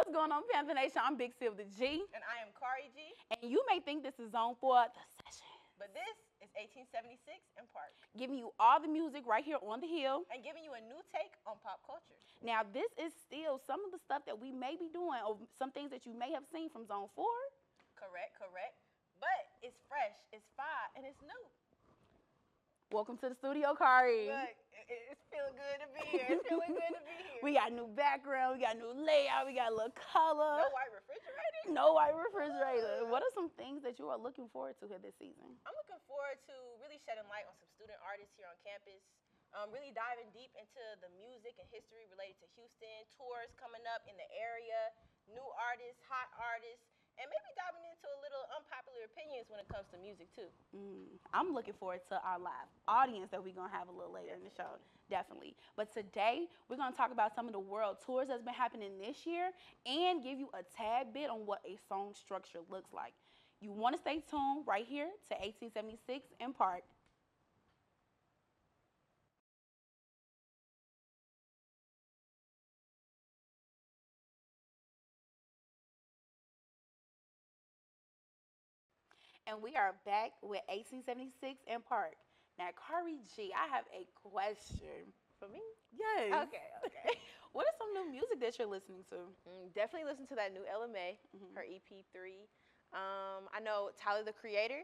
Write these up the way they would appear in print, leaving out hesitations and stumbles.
What's going on, Panther Nation? I'm Big Sylvia G. And I am Chari G. And you may think this is Zone 4 The Session. But this is 1876 in Park. Giving you all the music right here on the hill. And giving you a new take on pop culture. Now, this is still some of the stuff that we may be doing, or some things that you may have seen from Zone 4. Correct. But it's fresh, it's fire, and it's new. Welcome to the studio, Chari. Look, it's feeling good to be here. It's feeling good to be here. We got new background, we got new layout, we got a little color. No white refrigerator? No white refrigerator. What are some things that you are looking forward to here this season? I'm looking forward to really shedding light on some student artists here on campus. Really diving deep into the music and history related to Houston, tours coming up in the area, new artists, hot artists, and maybe diving into a little unpopular opinions when it comes to music too. I'm looking forward to our live audience that we're going to have a little later in the show. Definitely. But today, we're going to talk about some of the world tours that's been happening this year and give you a tad bit on what a song structure looks like. You want to stay tuned right here to 1876 in Park. And we are back with 1876 in Park. Now, Chari G, I have a question. For me? Yes. Okay. What is some new music that you're listening to? Definitely listen to that new LMA, her EP3. I know Tyler, the Creator,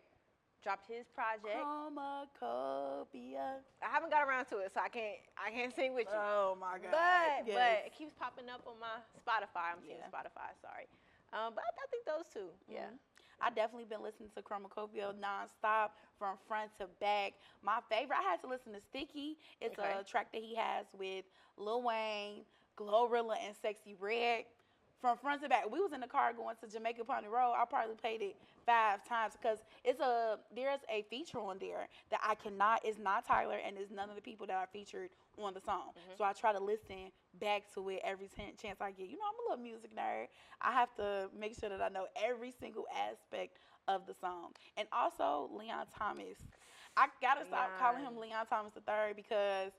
dropped his project. Chromacopia. I haven't got around to it, so I can't sing with you. Oh my God. But Yes. it keeps popping up on my Spotify. I'm seeing Spotify, sorry. But I think those two, yeah. I definitely been listening to Chromacopia nonstop from front to back. My favorite, I had to listen to Sticky. It's a track that he has with Lil Wayne, Glorilla, and Sexy Red. From front to back. We was in the car going to Jamaica Pony Road. I probably played it 5 times because there's a feature on there that it's not Tyler and it's none of the people that are featured on the song. So I try to listen back to it every chance I get. You know, I'm a little music nerd. I have to make sure that I know every single aspect of the song. And also Leon Thomas. I gotta stop calling him Leon Thomas III because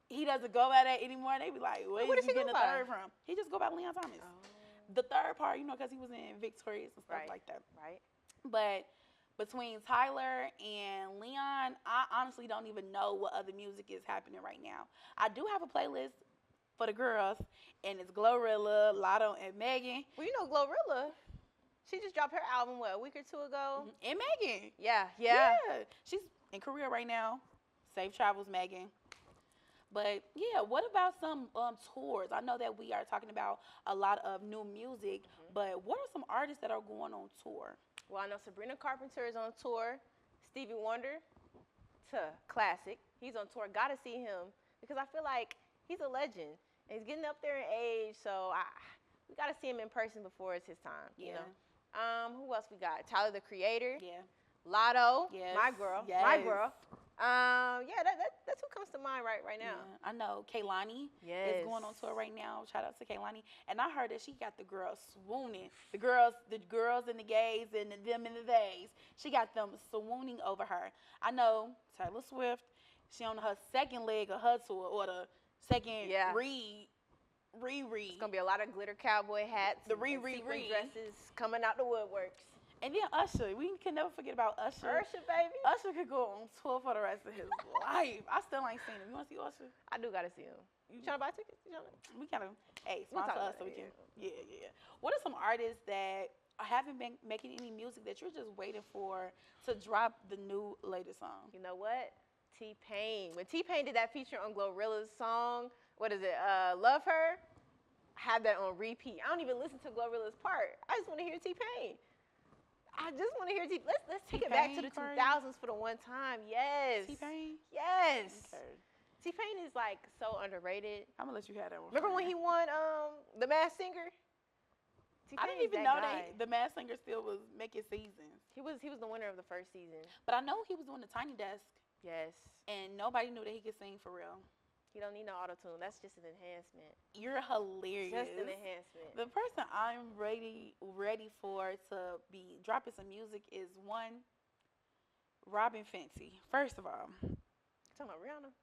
he doesn't go by that anymore. They be like, where did you get the third from? He just go by Leon Thomas. The third part, you know, because he was in Victorious and stuff like that. Right. But between Tyler and Leon, I honestly don't even know what other music is happening right now. I do have a playlist for the girls, and it's Glorilla, Lotto, and Megan. Well, you know Glorilla, she just dropped her album, a week or 2 ago? And Megan. Yeah. She's in Korea right now. Safe travels, Megan. But yeah, what about some tours? I know that we are talking about a lot of new music, but what are some artists that are going on tour? Well, I know Sabrina Carpenter is on tour. Stevie Wonder, classic. He's on tour. Gotta see him because I feel like he's a legend. And he's getting up there in age, so we gotta see him in person before it's his time. Yeah. You know? Who else we got? Tyler, the Creator. Yeah. Lotto. Yes. My girl. Yes. My girl. That's what comes to mind right now. Yeah, I know Kaylani is going on tour right now. Shout out to Kaylani. And I heard that she got the girls swooning. The girls and the gays and them and the theys. She got them swooning over her. I know Taylor Swift, she on her second leg of her tour, or the second reread. It's gonna be a lot of glitter cowboy hats, the sequin dresses coming out the woodworks. And then Usher, we can never forget about Usher. Usher, baby. Usher could go on tour for the rest of his life. I still ain't seen him. You want to see Usher? I do gotta see him. You trying to buy tickets? We gotta, sponsor us so we can. Yeah. What are some artists that haven't been making any music that you're just waiting for to drop the new latest song? You know what? T-Pain. When T-Pain did that feature on Glorilla's song, what is it? Love Her. I have that on repeat. I don't even listen to Glorilla's part. I just want to hear T-Pain. I just want to hear T-Pain. Let's take it back to the 2000s for the one time. Yes. T-Pain? Yes. Okay. T-Pain is like so underrated. I'm gonna let you have that one. Remember when he won The Masked Singer? I didn't even know that The Masked Singer still was making seasons. He was the winner of the first season. But I know he was doing the Tiny Desk. Yes. And nobody knew that he could sing for real. You don't need no auto-tune. That's just an enhancement. You're hilarious. Just an enhancement. The person I'm ready for to be dropping some music is one, Robin Fenty. First of all. Talking about Rihanna?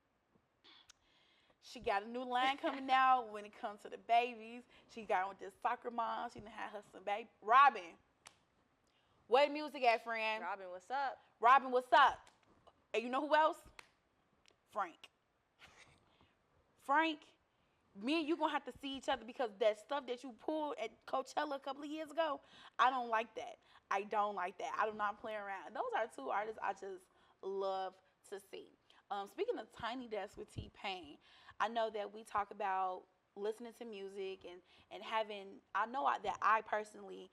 She got a new line coming out when it comes to the babies. She got with this soccer mom. She done had her some baby. Robin. What music at, friend? Robin, what's up? Robin, what's up? And you know who else? Frank. Frank, me and you gonna have to see each other because that stuff that you pulled at Coachella a couple of years ago, I don't like that. I don't like that. I do not play around. Those are two artists I just love to see. Speaking of Tiny Desk with T-Pain, I know that we talk about listening to music and having, that I personally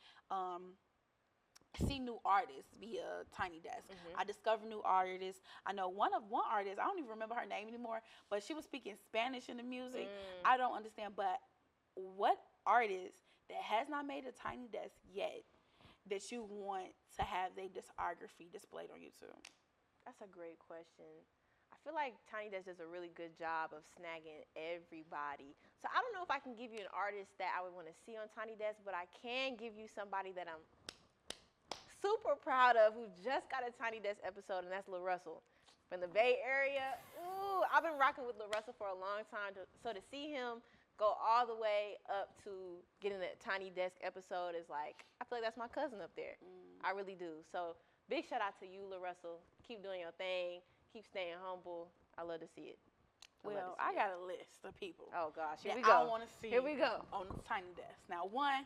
see new artists via Tiny Desk. I discover new artists. I know one artist, I don't even remember her name anymore, but she was speaking Spanish in the music. I don't understand, but what artist that has not made a Tiny Desk yet that you want to have their discography displayed on YouTube? That's a great question. I feel like Tiny Desk does a really good job of snagging everybody. So I don't know if I can give you an artist that I would want to see on Tiny Desk, but I can give you somebody that I'm super proud of who just got a Tiny Desk episode, and that's Lil Russell. From the Bay Area. Ooh, I've been rocking with Lil Russell for a long time. So to see him go all the way up to getting a Tiny Desk episode is like, I feel like that's my cousin up there. I really do. So big shout out to you, Lil Russell. Keep doing your thing. Keep staying humble. I love to see it. Well, I got a list of people. Oh, gosh. Here we go. I want to see. Here we go. On the Tiny Desk. Now, one,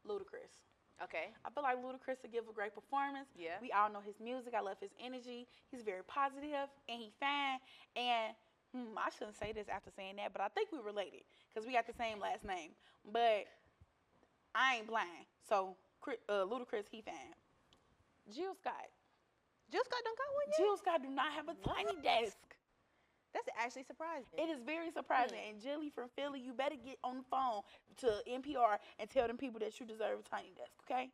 Ludacris. Okay. I feel like Ludacris will give a great performance. Yeah. We all know his music. I love his energy. He's very positive, and he fine. And I shouldn't say this after saying that, but I think we related because we got the same last name. But I ain't blind. So, Ludacris, he fine. Jill Scott. Jill Scott don't got one yet? Jill Scott do not have a Tiny Desk. That's actually surprising. It is very surprising. And Jilly from Philly, you better get on the phone to NPR and tell them people that you deserve a Tiny Desk, okay?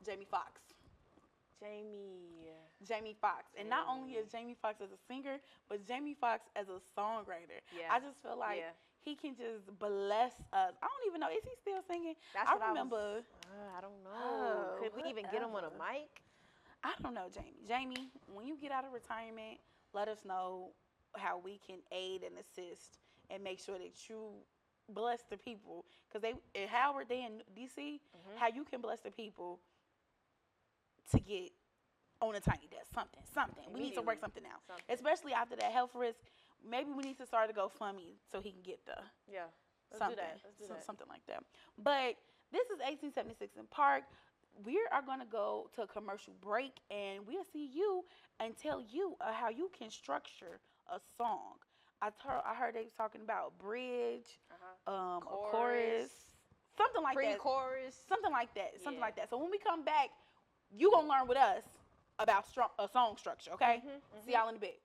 Jamie Foxx. Jamie Foxx. And not only is Jamie Foxx as a singer, but Jamie Foxx as a songwriter. Yeah. I just feel like he can just bless us. I don't even know. Is he still singing? That's what I remember. I don't know. Could we even get him on a mic? I don't know, Jamie. Jamie, when you get out of retirement, let us know how we can aid and assist and make sure that you bless the people. Because in Howard, they in D.C., how you can bless the people to get on a Tiny Desk. Something. We need to work something out. Especially after that health risk. Maybe we need to start a GoFundMe so he can get the Let's do that. Something like that. But this is 1876 in Park. We are going to go to a commercial break, and we'll see you and tell you how you can structure a song. I heard they was talking about bridge, a chorus, something like that. Pre-chorus. Something like that. So when we come back, you going to learn with us about a song structure, okay? See y'all in a bit.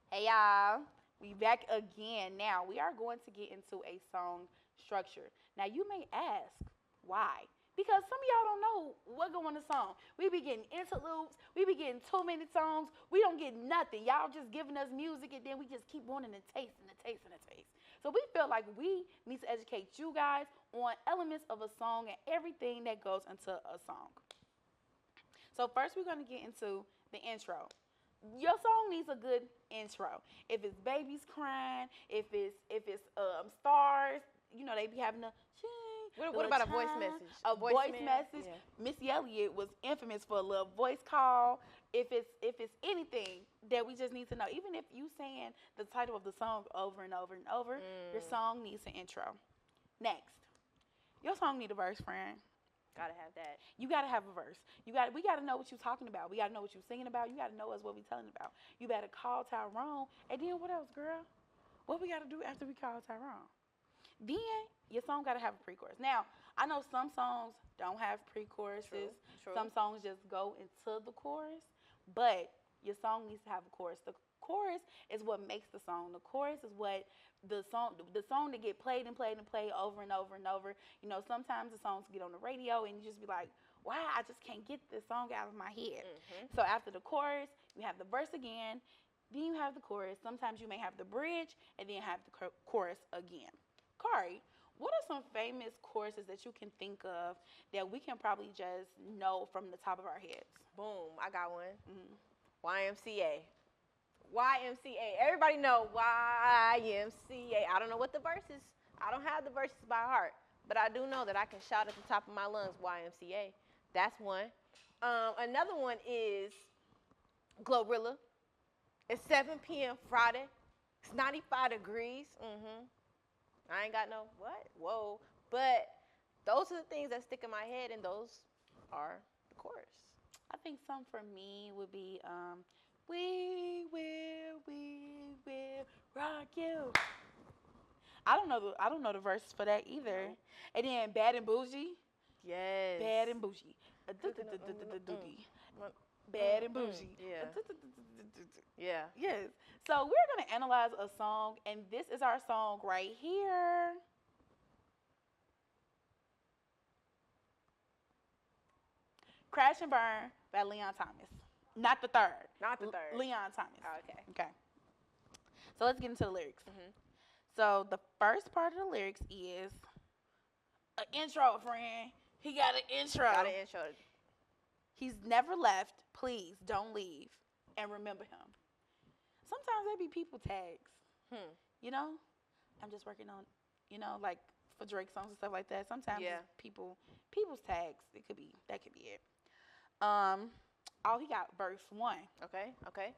Hey y'all, we back again. Now we are going to get into a song structure. Now you may ask, why? Because some of y'all don't know what go on the song. We be getting interludes, we be getting 2-minute songs, we don't get nothing. Y'all just giving us music and then we just keep wanting to taste and the taste and the taste. So we feel like we need to educate you guys on elements of a song and everything that goes into a song. So first we're going to get into the intro. Your song needs a good intro. If it's babies crying, if it's stars, you know, they be having a what about a voice message? A voice message. Yeah. Missy Elliott was infamous for a little voice call. If it's anything that we just need to know, even if you saying the title of the song over and over and over, your song needs an intro. Next, your song need a verse, friend. Gotta have that. You gotta have a verse. We gotta know what you're talking about. We gotta know what you're singing about. You gotta know us what we telling about. You better call Tyrone. And then what else, girl? What we gotta do after we call Tyrone? Then your song gotta have a pre-chorus. Now, I know some songs don't have pre-choruses. True. Some songs just go into the chorus. But your song needs to have a chorus. The chorus is what makes the song. The chorus is what the song that get played and played and played over and over and over. You know, sometimes the songs get on the radio and you just be like, wow, I just can't get this song out of my head. So after the chorus, you have the verse again, then you have the chorus. Sometimes you may have the bridge and then have the chorus again. Chari, What are some famous choruses that you can think of that we can probably just know from the top of our heads? Boom, I got one. Mm-hmm. YMCA. YMCA. Everybody know YMCA. I don't know what the verses. I don't have the verses by heart, but I do know that I can shout at the top of my lungs YMCA. That's one. Another one is Glorilla. It's 7 p.m. Friday. It's 95 degrees. I ain't got no what? Whoa. But those are the things that stick in my head, and those are the chorus. I think some for me would be we will rock you. I don't know the verses for that either. And then Bad and Bougie. Yes. Bad and Bougie. Bad and Bougie. Yeah. Yeah. Yes. So we're going to analyze a song, and this is our song right here. Crash and Burn by Leon Thomas. Not the third. Not the third. Leon Thomas. Oh, okay. Okay. So let's get into the lyrics. So the first part of the lyrics is an intro, friend. He got an intro. Got an intro. He's never left. Please don't leave. And remember him. Sometimes they be people tags. You know? I'm just working on, like for Drake songs and stuff like that. Sometimes it's people's tags. That could be it. He got verse 1. Okay.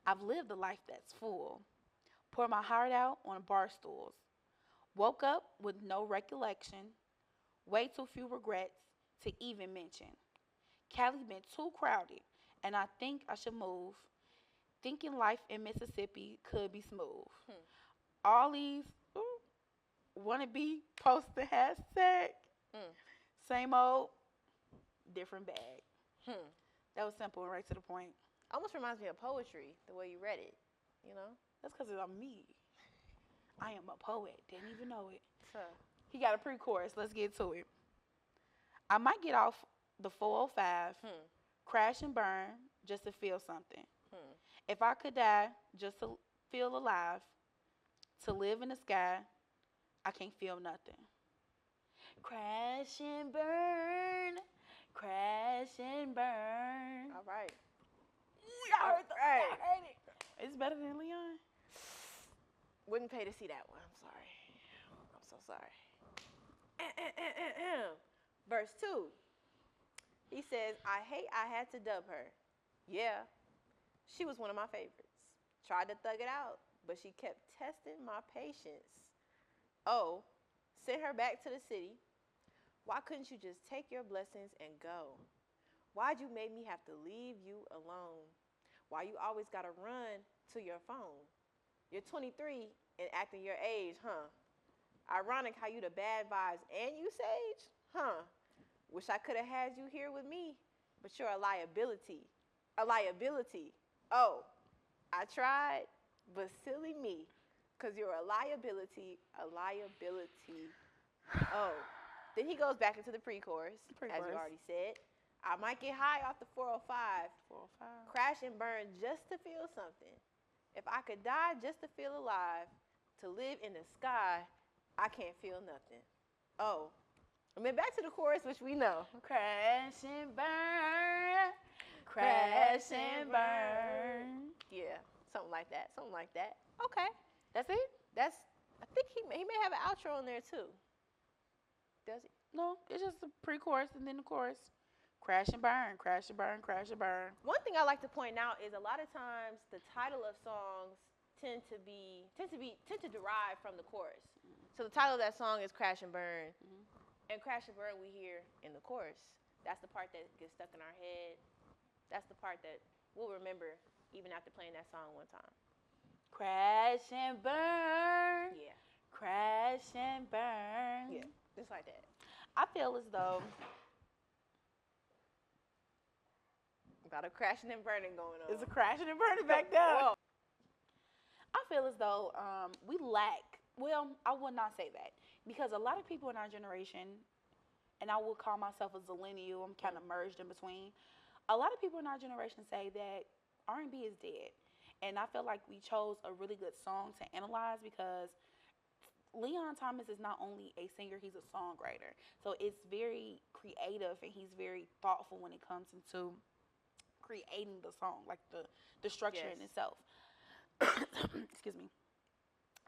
I've lived a life that's full. Pour my heart out on bar stools. Woke up with no recollection. Way too few regrets to even mention. Cali been too crowded, and I think I should move. Thinking life in Mississippi could be smooth. All these wanna be post the hashtag. Same old, different bag. That was simple and right to the point. Almost reminds me of poetry, the way you read it, That's because I'm me. I am a poet. Didn't even know it. So. He got a pre-chorus. Let's get to it. I might get off the 405, crash and burn just to feel something. If I could die just to feel alive, to live in the sky, I can't feel nothing. Crash and burn, crash and burn. All right. Y'all heard it. It's better than Leon. Wouldn't pay to see that one. I'm sorry. I'm so sorry. Verse 2. He says, I hate I had to dub her. Yeah, she was one of my favorites. Tried to thug it out, but she kept testing my patience. Oh, sent her back to the city. Why couldn't you just take your blessings and go? Why'd you make me have to leave you alone? Why you always gotta run to your phone? You're 23 and acting your age, huh? Ironic how you the bad vibes and you sage, huh? Wish I could have had you here with me, but you're a liability. A liability. Oh, I tried, but silly me, because you're a liability, a liability. Oh, then he goes back into the pre-chorus, as you already said. I might get high off the 405, crash and burn just to feel something. If I could die just to feel alive, to live in the sky, I can't feel nothing. Oh, and then back to the chorus, which we know. Crash and burn, crash and burn. Yeah, something like that, Okay. That's it? I think he may have an outro in there too. Does he? No, it's just the pre-chorus and then the chorus. Crash and burn, crash and burn, crash and burn. One thing I like to point out is a lot of times the title of songs tend to derive from the chorus. So the title of that song is Crash and Burn. And Crash and Burn we hear in the chorus. That's the part that gets stuck in our head. That's the part that we'll remember even after playing that song one time. Crash and burn. Yeah. Crash and burn. Yeah, just like that. I feel as though got a crashing and burning going on. It's a crashing and burning back there. Whoa. I feel as though we lack, well, I would not say that, because a lot of people in our generation, and I will call myself a zillennial, I'm kind of merged in between. A lot of people in our generation say that R&B is dead. And I feel like we chose a really good song to analyze because Leon Thomas is not only a singer, he's a songwriter. So it's very creative and he's very thoughtful when it comes into creating the song, like the structure in itself. Excuse me.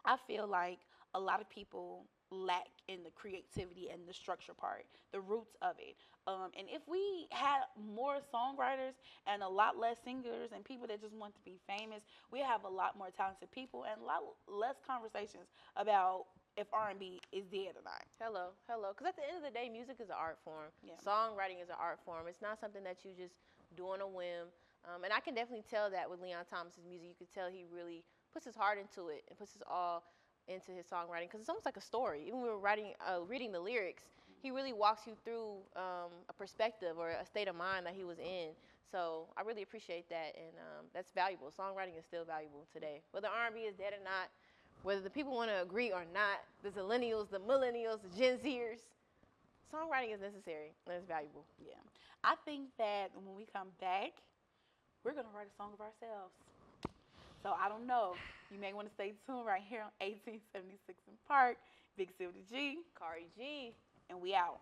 I feel like a lot of people lack in the creativity and the structure part, the roots of it. And if we had more songwriters and a lot less singers and people that just want to be famous, we have a lot more talented people and a lot less conversations about if R&B is dead or not. Hello. Because at the end of the day, music is an art form. Yeah. Songwriting is an art form. It's not something that you just do on a whim. And I can definitely tell that with Leon Thomas's music. You could tell he really puts his heart into it and puts his all into his songwriting, because it's almost like a story. Even when we were reading the lyrics, he really walks you through a perspective or a state of mind that he was in. So I really appreciate that, and that's valuable. Songwriting is still valuable today. Whether R&B is dead or not, whether the people want to agree or not, the millennials, the Gen Zers, songwriting is necessary and it's valuable. Yeah. I think that when we come back, we're going to write a song of ourselves. So I don't know. You may want to stay tuned right here on 1876 in Park. Big Sylvia G. Chari G. And we out.